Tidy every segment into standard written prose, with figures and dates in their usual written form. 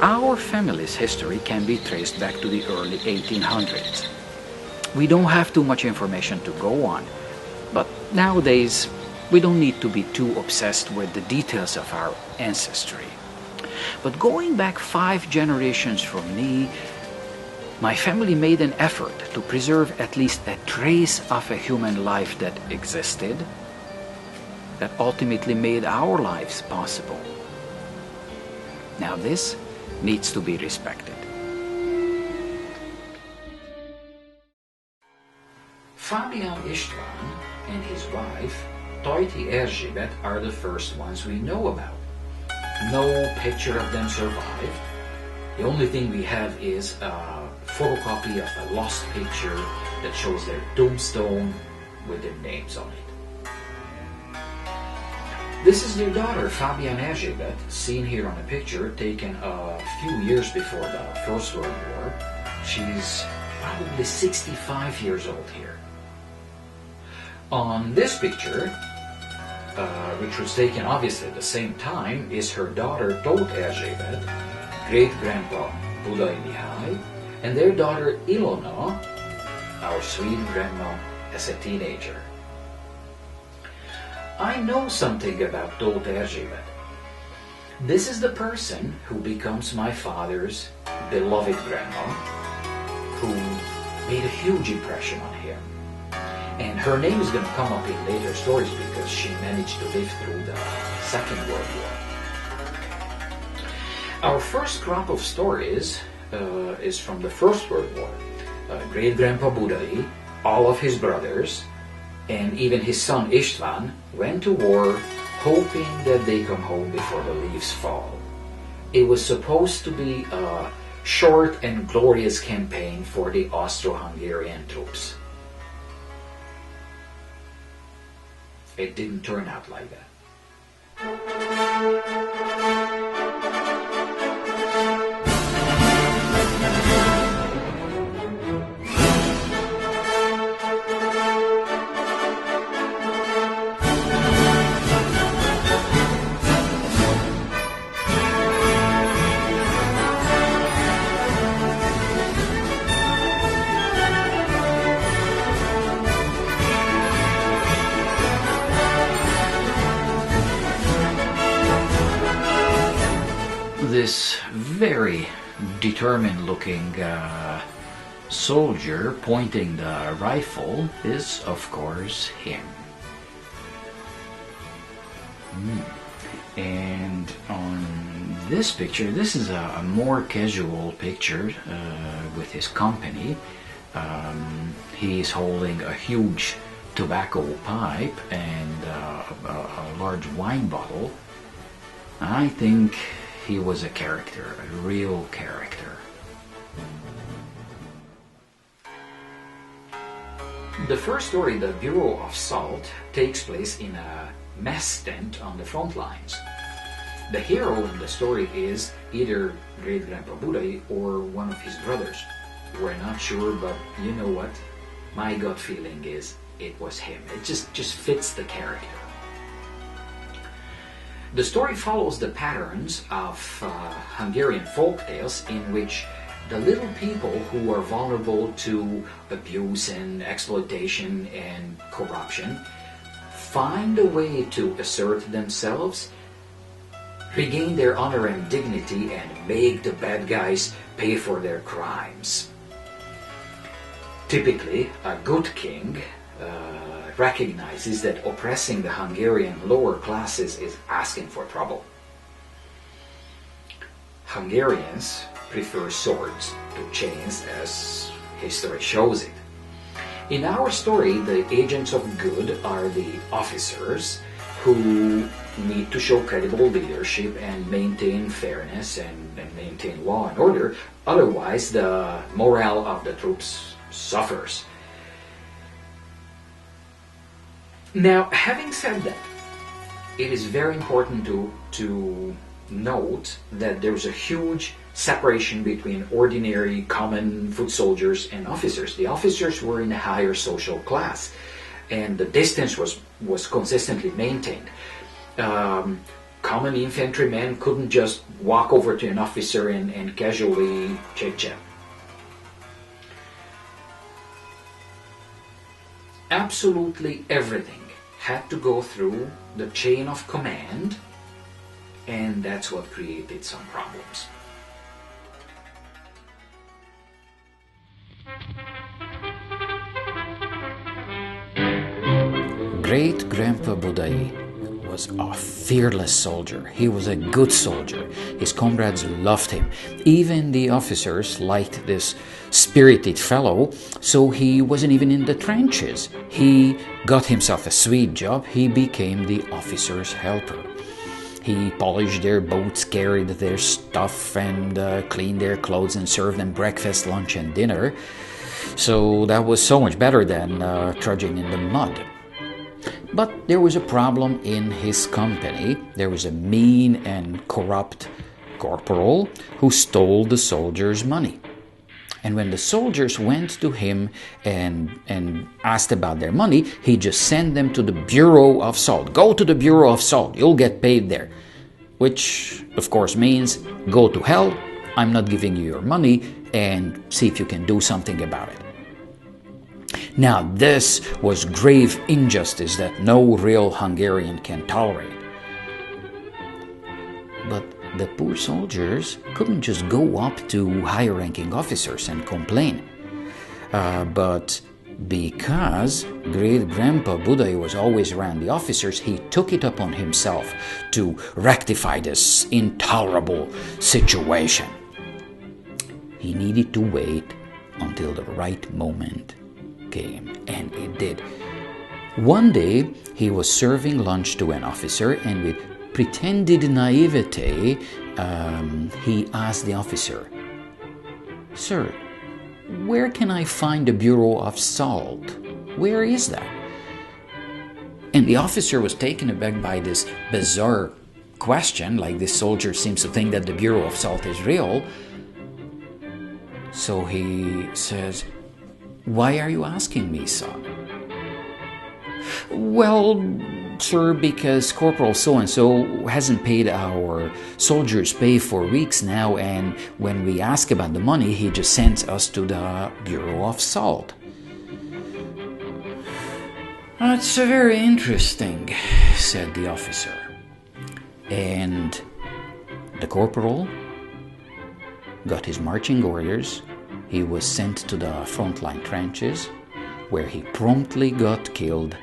Our family's history can be traced back to the early 1800s. We don't have too much information to go on, but nowadays we don't need to be too obsessed with the details of our ancestry. But going back 5 generations from me, my family made an effort to preserve at least a trace of a human life that existed, that ultimately made our lives possible. Now this needs to be respected. Fabian István and his wife, Tojti Erzsébet, are the first ones we know about. No picture of them survived. The only thing we have is a photocopy of a lost picture that shows their tombstone with their names on it. This is their daughter, Fabian Erzsébet, seen here on a picture taken a few years before the First World War. She's probably 65 years old here. On this picture, which was taken obviously at the same time, is her daughter Tóth Erzsébet, great-grandpa Budai Mihály, and their daughter Ilona, our sweet grandma, as a teenager. I know something about Tóth Erzsébet. This is the person who becomes my father's beloved grandma, who made a huge impression on him. And her name is going to come up in later stories because she managed to live through the Second World War. Our first crop of stories is from the First World War. Great-grandpa Budai, all of his brothers, and even his son István went to war hoping that they come home before the leaves fall. It was supposed to be a short and glorious campaign for the Austro-Hungarian troops. It didn't turn out like that. This very determined looking soldier pointing the rifle is of course him. And on this picture, this is a more casual picture with his company. He is holding a huge tobacco pipe and a large wine bottle. I think he was a character, a real character. The first story, The Bureau of Salt, takes place in a mess tent on the front lines. The hero in the story is either great-grandpa Budai or one of his brothers. We're not sure, but you know what? My gut feeling is it was him. It just fits the character. The story follows the patterns of Hungarian folk tales in which the little people who are vulnerable to abuse and exploitation and corruption find a way to assert themselves, regain their honor and dignity, and make the bad guys pay for their crimes. Typically, a good king recognizes that oppressing the Hungarian lower classes is asking for trouble. Hungarians prefer swords to chains, as history shows it. In our story, the agents of good are the officers who need to show credible leadership and maintain fairness and maintain law and order. Otherwise, the morale of the troops suffers. Now, having said that, it is very important to note that there's a huge separation between ordinary common foot soldiers and officers. The officers were in a higher social class, and the distance was consistently maintained. Common infantrymen couldn't just walk over to an officer and casually chit-chat. Absolutely everything had to go through the chain of command, and that's what created some problems. Great-Grandpa Budai was a fearless soldier. He was a good soldier. His comrades loved him. Even the officers liked this spirited fellow, so he wasn't even in the trenches. He got himself a sweet job. He became the officer's helper. He polished their boots, carried their stuff, and cleaned their clothes and served them breakfast, lunch, and dinner. So that was so much better than trudging in the mud. But there was a problem in his company. There was a mean and corrupt corporal who stole the soldiers' money. And when the soldiers went to him and asked about their money, he just sent them to the Bureau of Salt. Go to the Bureau of Salt, you'll get paid there. Which, of course, means go to hell, I'm not giving you your money, and see if you can do something about it. Now, this was grave injustice that no real Hungarian can tolerate. But the poor soldiers couldn't just go up to higher-ranking officers and complain. But because Great-Grandpa Budai was always around the officers, he took it upon himself to rectify this intolerable situation. He needed to wait until the right moment came, and it did. One day, he was serving lunch to an officer, and with pretended naivete, he asked the officer, "Sir, where can I find the Bureau of Salt? Where is that?" And the officer was taken aback by this bizarre question, like this soldier seems to think that the Bureau of Salt is real. So he says, "Why are you asking me, son?" "Well, sir, because Corporal so-and-so hasn't paid our soldiers' pay for weeks now, and when we ask about the money, he just sends us to the Bureau of Salt." "That's very interesting," said the officer. And the corporal got his marching orders. He was sent to the frontline trenches, where he promptly got killed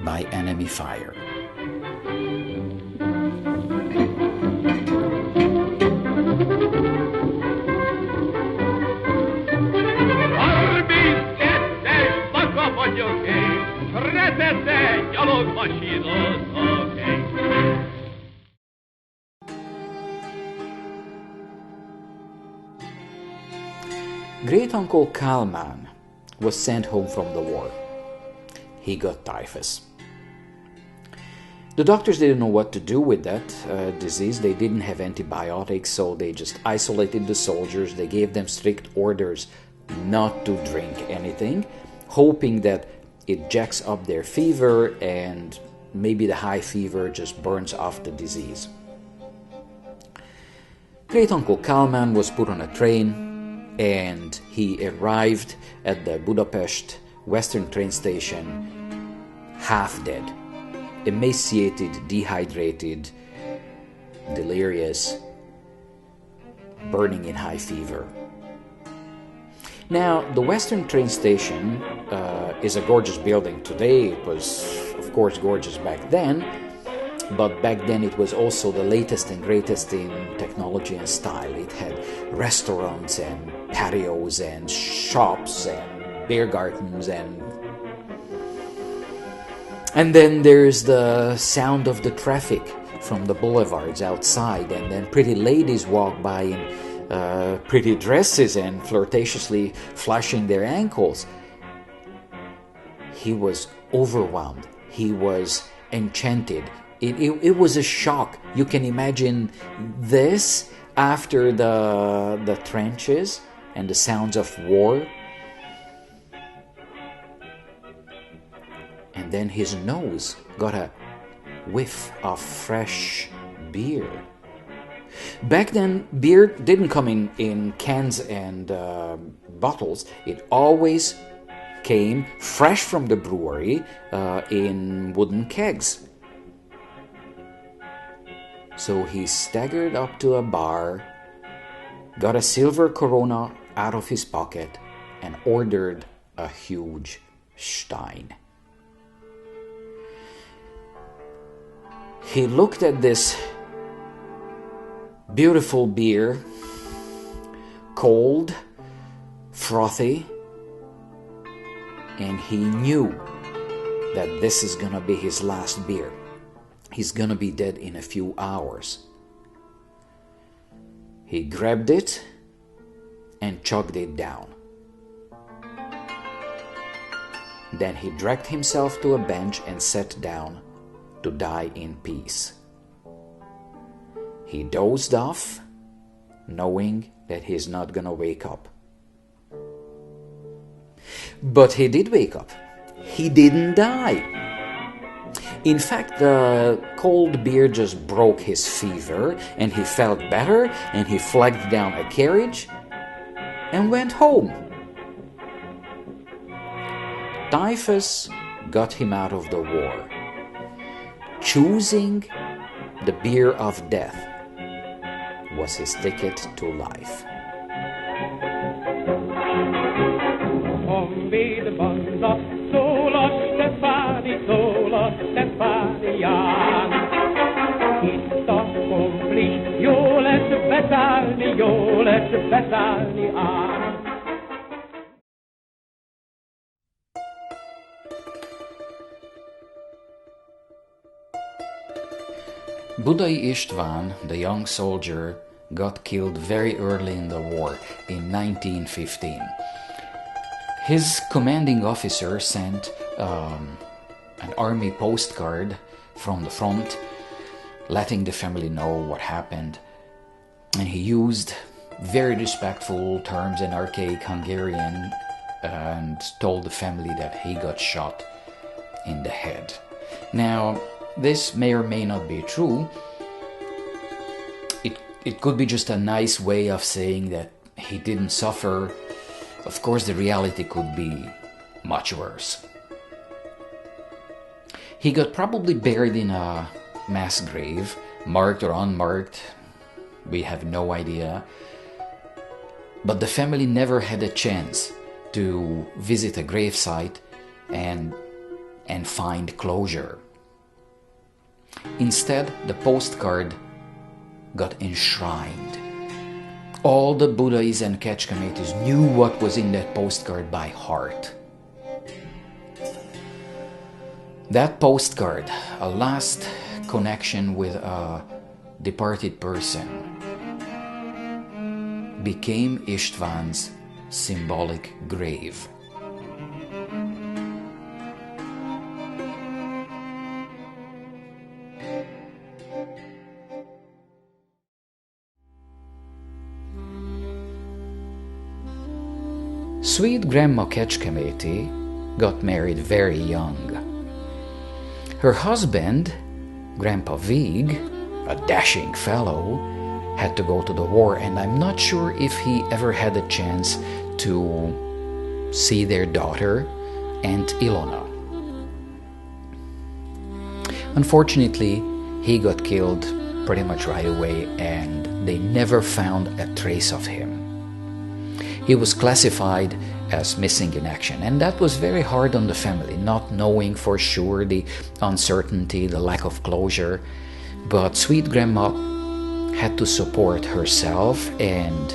by enemy fire. Great-uncle Kalman was sent home from the war. He got typhus. The doctors didn't know what to do with that disease. They didn't have antibiotics, so they just isolated the soldiers. They gave them strict orders not to drink anything, hoping that it jacks up their fever and maybe the high fever just burns off the disease. Great-uncle Kalman was put on a train, and he arrived at the Budapest Western train station half dead, emaciated, dehydrated, delirious, burning in high fever. Now, the Western train station is a gorgeous building today. It was, of course, gorgeous back then, but back then it was also the latest and greatest in technology and style. It had restaurants and patios and shops and beer gardens, and then there's the sound of the traffic from the boulevards outside, and then pretty ladies walk by in pretty dresses and flirtatiously flashing their ankles. He was overwhelmed. He was enchanted. It was a shock. You can imagine this after the trenches and the sounds of war. And then his nose got a whiff of fresh beer. Back then, beer didn't come in cans and bottles. It always came fresh from the brewery in wooden kegs. So he staggered up to a bar, got a silver Corona out of his pocket, and ordered a huge stein. He looked at this beautiful beer, cold, frothy, and he knew that this is gonna be his last beer. He's gonna be dead in a few hours. He grabbed it and chugged it down. Then he dragged himself to a bench and sat down to die in peace. He dozed off, knowing that he's not gonna wake up. But he did wake up. He didn't die. In fact, the cold beer just broke his fever, and he felt better, and he flagged down a carriage and went home. Typhus got him out of the war. Choosing the beer of death was his ticket to life. Budai István, the young soldier, got killed very early in the war, in 1915. His commanding officer sent an army postcard from the front, letting the family know what happened. And he used very respectful terms in archaic Hungarian and told the family that he got shot in the head. Now, this may or may not be true. It could be just a nice way of saying that he didn't suffer. Of course, the reality could be much worse. He got probably buried in a mass grave, marked or unmarked. We have no idea. But the family never had a chance to visit a gravesite and find closure. Instead, the postcard got enshrined. All the Budais and Kecskemétis knew what was in that postcard by heart. That postcard, a last connection with a departed person, became István's symbolic grave. Sweet Grandma Kecskeméti got married very young. Her husband, Grandpa Vig, a dashing fellow, had to go to the war, and I'm not sure if he ever had a chance to see their daughter, Aunt Ilona. Unfortunately, he got killed pretty much right away, and they never found a trace of him. He was classified as missing in action, and that was very hard on the family, not knowing for sure, the uncertainty, the lack of closure. But Sweet Grandma had to support herself and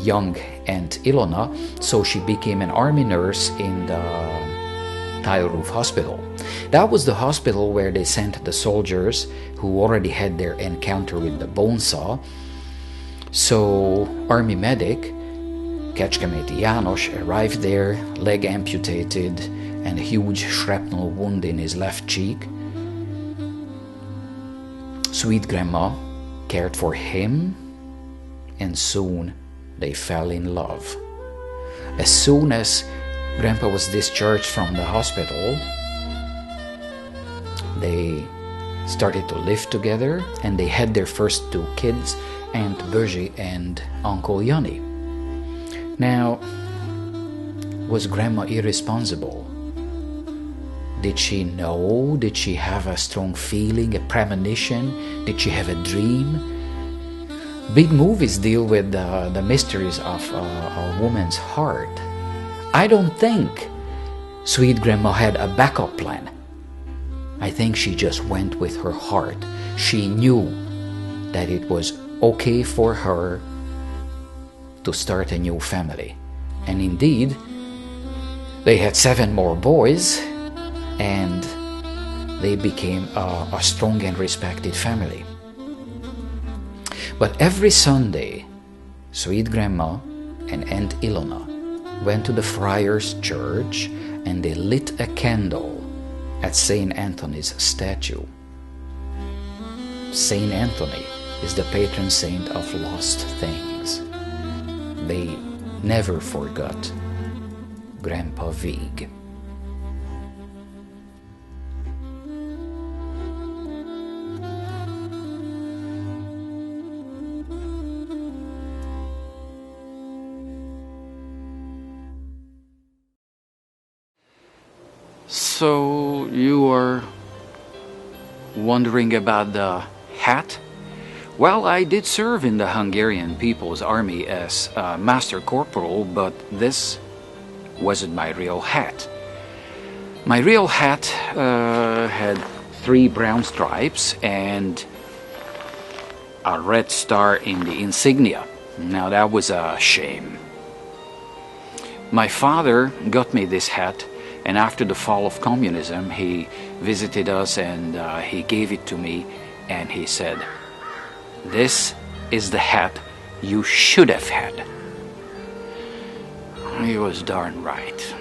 young Aunt Ilona, so she became an army nurse in the Tile Roof Hospital. That was the hospital where they sent the soldiers who already had their encounter with the bone saw. So army medic Kecskeméti János arrived there, leg amputated and a huge shrapnel wound in his left cheek. Sweet Grandma cared for him, and soon they fell in love. As soon as Grandpa was discharged from the hospital, they started to live together, and they had their first two kids, Aunt Bergie and Uncle Yanni. Now, was Grandma irresponsible? Did she know? Did she have a strong feeling, a premonition? Did she have a dream? Big movies deal with the mysteries of a woman's heart. I don't think Sweet Grandma had a backup plan. I think she just went with her heart. She knew that it was okay for her to start a new family. And indeed, they had 7 more boys, and they became a strong and respected family. But every Sunday, Sweet Grandma and Aunt Ilona went to the friar's church, and they lit a candle at St. Anthony's statue. St. Anthony is the patron saint of lost things. They never forgot Grandpa Vig. So you are wondering about the hat? Well, I did serve in the Hungarian People's Army as a Master Corporal, but this wasn't my real hat. My real hat had 3 brown stripes and a red star in the insignia. Now that was a shame. My father got me this hat, and after the fall of communism, he visited us, and he gave it to me, and he said, "This is the hat you should have had." He was darn right.